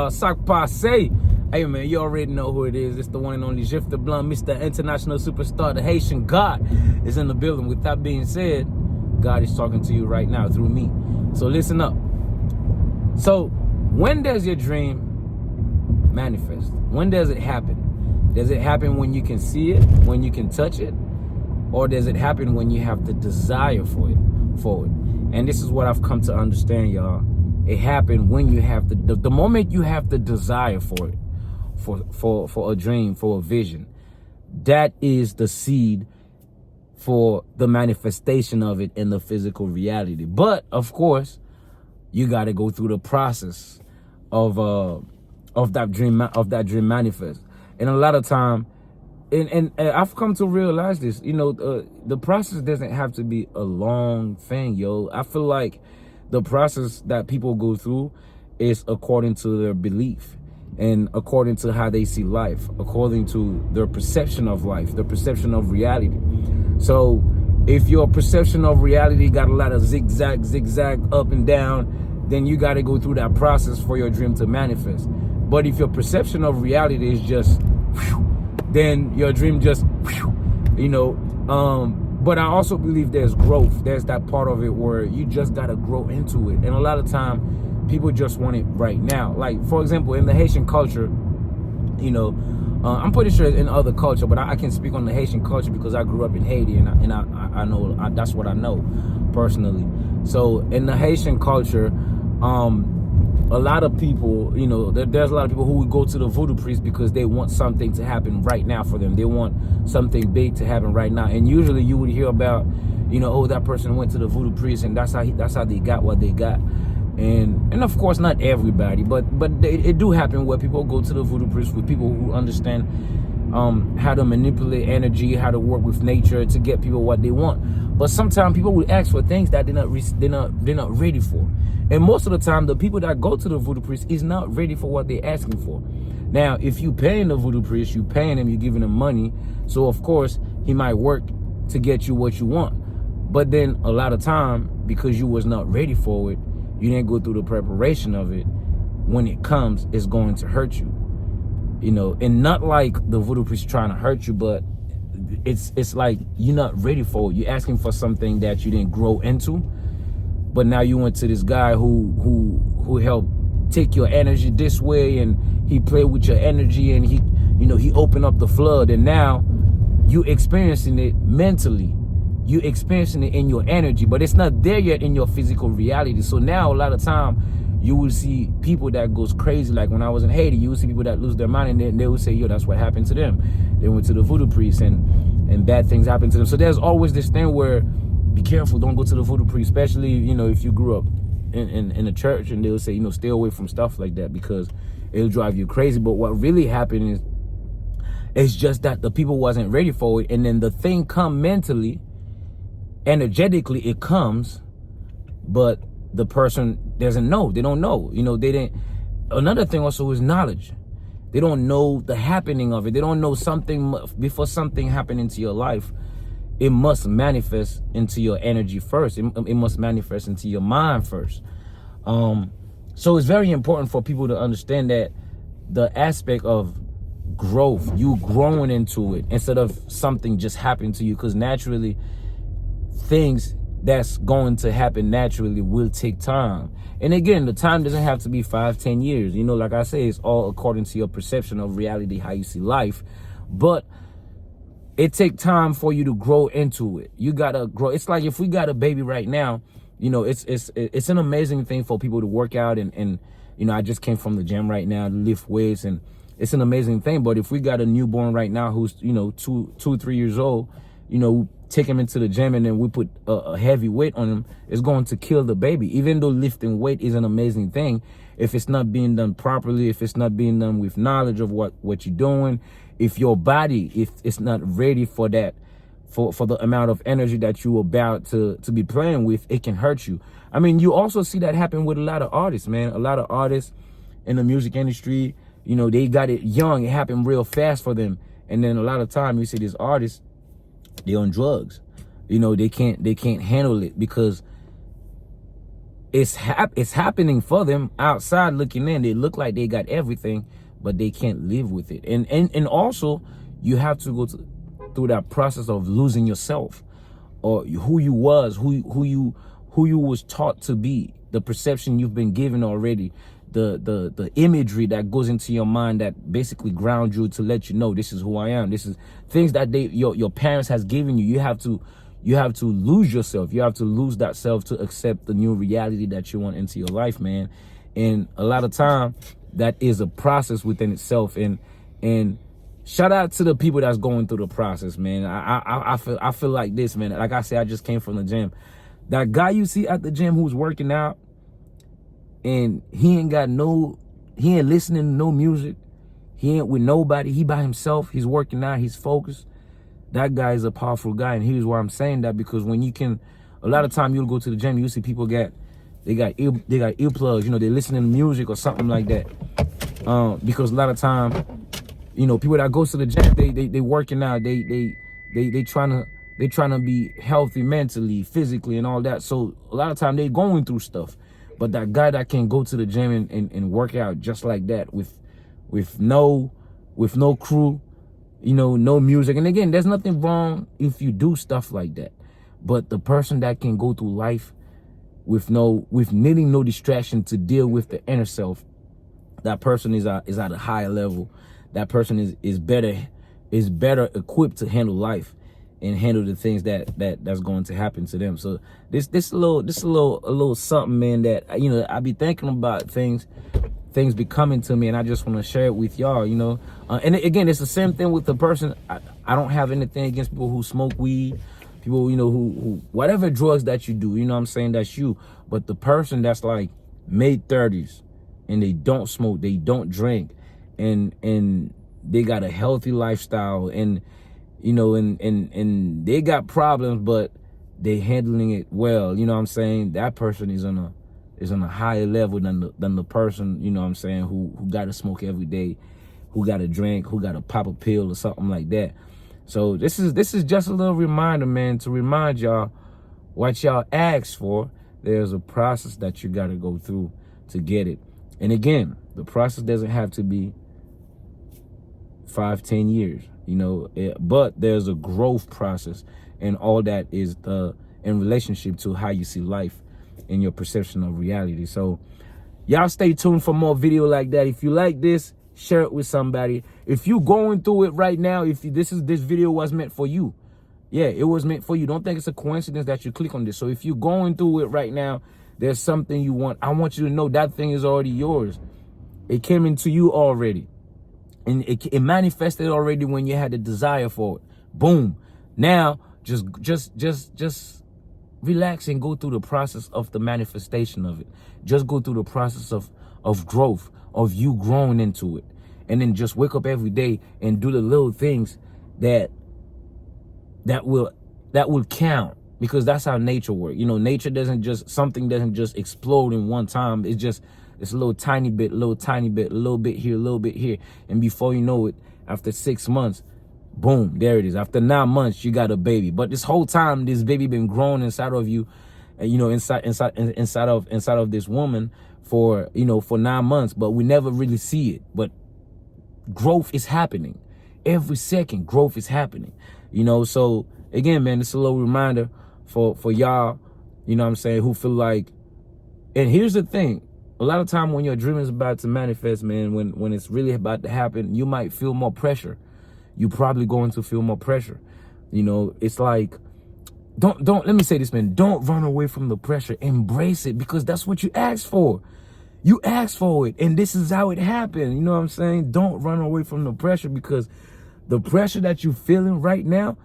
y'all. Sock Passe. Hey, man, you already know who it is. It's the one and only Jif the Blunt, Mr. International Superstar. The Haitian God is in the building. With that being said, God is talking to you right now through me. So listen up. So when does your dream manifest? When does it happen? Does it happen when you can see it, when you can touch it? Or does it happen when you have the desire for it? And this is what I've come to understand, y'all. It happened when you have the moment you have the desire for it, for a dream, for a vision. That is the seed for the manifestation of it in the physical reality. But of course, you got to go through the process of that dream manifest. And a lot of time, and I've come to realize this, the process doesn't have to be a long thing, yo. I feel like the process that people go through is according to their belief and according to how they see life, according to their perception of life, their perception of reality. So if your perception of reality got a lot of zigzag up and down, then you got to go through that process for your dream to manifest. But if your perception of reality is just then your dream just, but I also believe there's growth. There's that part of it where you just got to grow into it. And a lot of time, people just want it right now. Like, for example, in the Haitian culture, I'm pretty sure in other culture, but I can speak on the Haitian culture because I grew up in Haiti and I know that's what I know personally. So in the Haitian culture, a lot of people, there's a lot of people who would go to the voodoo priest because they want something to happen right now for them. They want something big to happen right now. And usually you would hear about, that person went to the voodoo priest and that's how they got what they got. And of course, not everybody, but it do happen where people go to the voodoo priest with people who understand how to manipulate energy, how to work with nature to get people what they want. But sometimes people will ask for things that they're not ready for. And most of the time, the people that go to the voodoo priest is not ready for what they're asking for. Now, if you paying the voodoo priest, you paying him, you're giving him money. So of course, he might work to get you what you want. But then a lot of time, because you was not ready for it, you didn't go through the preparation of it. When it comes, it's going to hurt you. And not like the voodoo priest trying to hurt you, but it's like you're not ready for it. You're asking for something that you didn't grow into. But now you went to this guy who helped take your energy this way, and he played with your energy, and he opened up the flood, and now you experiencing it mentally. You experiencing it in your energy, but it's not there yet in your physical reality. So now a lot of time you will see people that goes crazy. Like when I was in Haiti, you will see people that lose their mind, and they will say, yo, that's what happened to them. They went to the voodoo priest and bad things happened to them. So there's always this thing where be careful, don't go to the voodoo priest, especially, if you grew up in a church, and they'll say, stay away from stuff like that because it'll drive you crazy. But what really happened is it's just that the people wasn't ready for it, and then the thing come mentally, energetically it comes, but the person doesn't know. They don't know. They didn't. Another thing also is knowledge. They don't know the happening of it. They don't know something before something happened into your life. It must manifest into your energy first. It must manifest into your mind first. So it's very important for people to understand that the aspect of growth, you growing into it instead of something just happening to you, because naturally things that's going to happen naturally will take time. And again, the time doesn't have to be 5-10 years. Like I say, it's all according to your perception of reality, how you see life. But it takes time for you to grow into it. You gotta grow. It's like if we got a baby right now, it's an amazing thing for people to work out and I just came from the gym right now to lift weights, and it's an amazing thing. But if we got a newborn right now who's 2-3 years old, take him into the gym and then we put a heavy weight on him, it's going to kill the baby. Even though lifting weight is an amazing thing, if it's not being done properly, if it's not being done with knowledge of what you're doing, if your body, if it's not ready for that, for the amount of energy that you're about to be playing with, it can hurt you. I mean, you also see that happen with a lot of artists, man. A lot of artists in the music industry, they got it young. It happened real fast for them. And then a lot of time you see these artists, they're on drugs. They can't handle it because it's happening for them outside looking in. They look like they got everything, but they can't live with it. And also you have to go through that process of losing yourself, or who you was, who you was taught to be, the perception you've been given already, the imagery that goes into your mind that basically grounds you to let you know this is who I am. This is things that your parents has given you. You have to lose yourself. You have to lose that self to accept the new reality that you want into your life, man. And a lot of time that is a process within itself. And shout out to the people that's going through the process, man. I feel like this, man. Like I said, I just came from the gym. That guy you see at the gym who's working out and he ain't listening to no music. He ain't with nobody. He by himself. He's working out. He's focused. That guy is a powerful guy. And here's why I'm saying that, because when you can, a lot of time you'll go to the gym, you see people got earplugs, you know, they're listening to music or something like that. Because a lot of time, you know, people that go to the gym, they working out, they trying to be healthy mentally, physically, and all that. So a lot of time they going through stuff. But that guy that can go to the gym and work out just like that with no crew, you know, no music. And again, there's nothing wrong if you do stuff like that. But the person that can go through life with needing no distraction to deal with the inner self, that person is at a higher level. That person is better equipped to handle life and handle the things that's going to happen to them. So this a little something, man, that, you know, I be thinking about things be coming to me, and I just want to share it with y'all, you know. And again, it's the same thing with the person. I don't have anything against people who smoke weed, people, you know, who whatever drugs that you do, you know what I'm saying, that's you. But the person that's like mid-30s and they don't smoke, they don't drink, and they got a healthy lifestyle, and you know, and they got problems, but they handling it well, you know what I'm saying, that person is on a higher level than the person, you know what I'm saying, who got to smoke every day, who got to drink, who got to pop a pill or something like that. So this is just a little reminder, man, to remind y'all what y'all asked for. There's a process that you got to go through to get it. And again, the process doesn't have to be 5-10 years, you know, but there's a growth process, and all that is in relationship to how you see life and your perception of reality. So y'all stay tuned for more video like that. If you like this, share it with somebody. If you going through it right now, if this video was meant for you, yeah, it was meant for you. Don't think it's a coincidence that you click on this. So if you're going through it right now, there's something you want, I want you to know that thing is already yours. It came into you already, and it manifested already when you had the desire for it. Boom. Now just relax and go through the process of the manifestation of it. Just go through the process of growth, of you growing into it. And then just wake up every day and do the little things that will count, because that's how nature works. You know, something doesn't just explode in one time. It's a little tiny bit, a little bit here, a little bit here. And before you know it, after 6 months, boom, there it is. After 9 months, you got a baby. But this whole time, this baby been growing inside of you, you know, inside of this woman for 9 months. But we never really see it. But growth is happening. Every second, growth is happening. You know, so again, man, it's a little reminder for y'all, you know what I'm saying, who feel like, and here's the thing. A lot of time when your dream is about to manifest, man, when it's really about to happen, you might feel more pressure. You're probably going to feel more pressure. You know, it's like, don't, let me say this, man, don't run away from the pressure. Embrace it, because that's what you asked for. You asked for it, and this is how it happened. You know what I'm saying? Don't run away from the pressure, because the pressure that you're feeling right now,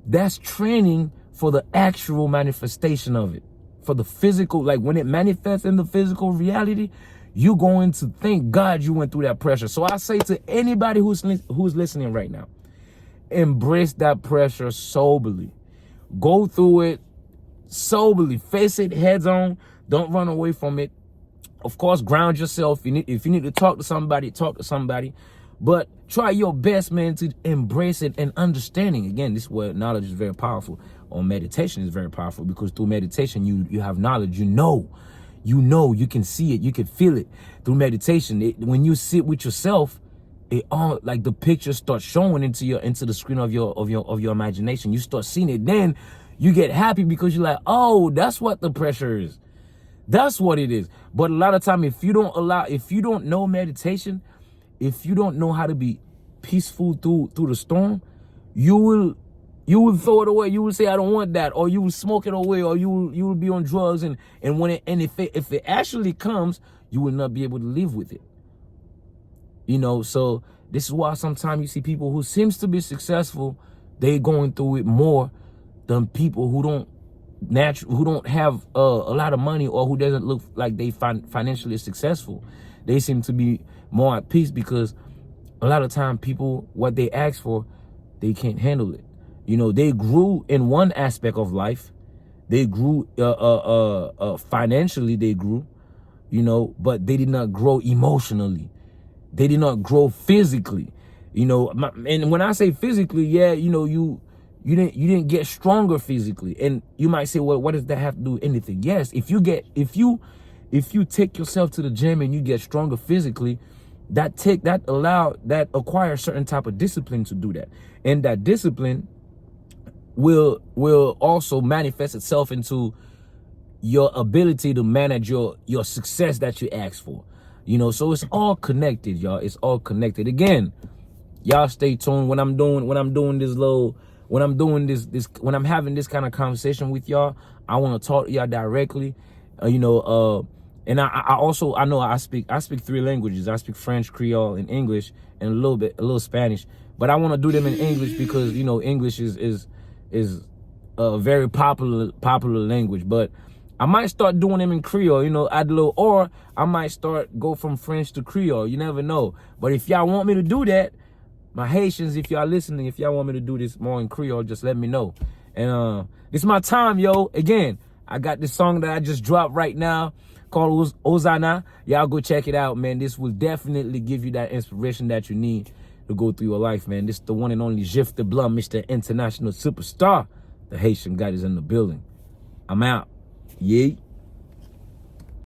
that's training for the actual manifestation of it. For the physical, like when it manifests in the physical reality, you're going to thank God you went through that pressure. So I say to anybody who's listening right now, embrace that pressure soberly. Go through it soberly. Face it heads on. Don't run away from it. Of course, ground yourself. If you need to talk to somebody, talk to somebody. But try your best, man, to embrace it and understanding. Again, this is where knowledge is very powerful, or meditation is very powerful, because through meditation, you have knowledge. You know you know, you can see it, you can feel it through meditation. When you sit with yourself, it all, like, the pictures start showing into the screen of your imagination. You start seeing it. Then you get happy because you're like, oh, that's what the pressure is. That's what it is. But a lot of time, if you don't know meditation, if you don't know how to be peaceful through the storm, you will throw it away. You will say, I don't want that, or you will smoke it away, or you will be on drugs, and if it actually comes, you will not be able to live with it. You know, so this is why sometimes you see people who seems to be successful, they going through it more than people who don't have a lot of money, or who doesn't look like they financially successful. They seem to be more at peace because a lot of time people, what they ask for, they can't handle it. You know, they grew in one aspect of life. They grew financially, they grew, you know, but they did not grow emotionally. They did not grow physically, you know. And when I say physically, yeah, you know, you didn't get stronger physically. And you might say, well, what does that have to do with anything? Yes, if you take yourself to the gym and you get stronger physically, that acquires certain type of discipline to do that. And that discipline will also manifest itself into your ability to manage your success that you ask for. You know, so it's all connected, y'all. It's all connected. Again, y'all stay tuned when I'm having this kind of conversation with y'all. I want to talk to y'all directly. And I speak 3 languages. I speak French, Creole, and English, and a little Spanish. But I want to do them in English because, you know, English is a very popular language. But I might start doing them in Creole, you know, or I might go from French to Creole. You never know. But if y'all want me to do that, my Haitians, if y'all listening, if y'all want me to do this more in Creole, just let me know. And this is my time, yo. Again, I got this song that I just dropped right now called Ozana. Y'all go check it out, man. This will definitely give you that inspiration that you need to go through your life, man. This is the one and only Jif the Blum, Mr. International Superstar. The Haitian God is in the building. I'm out. Yay.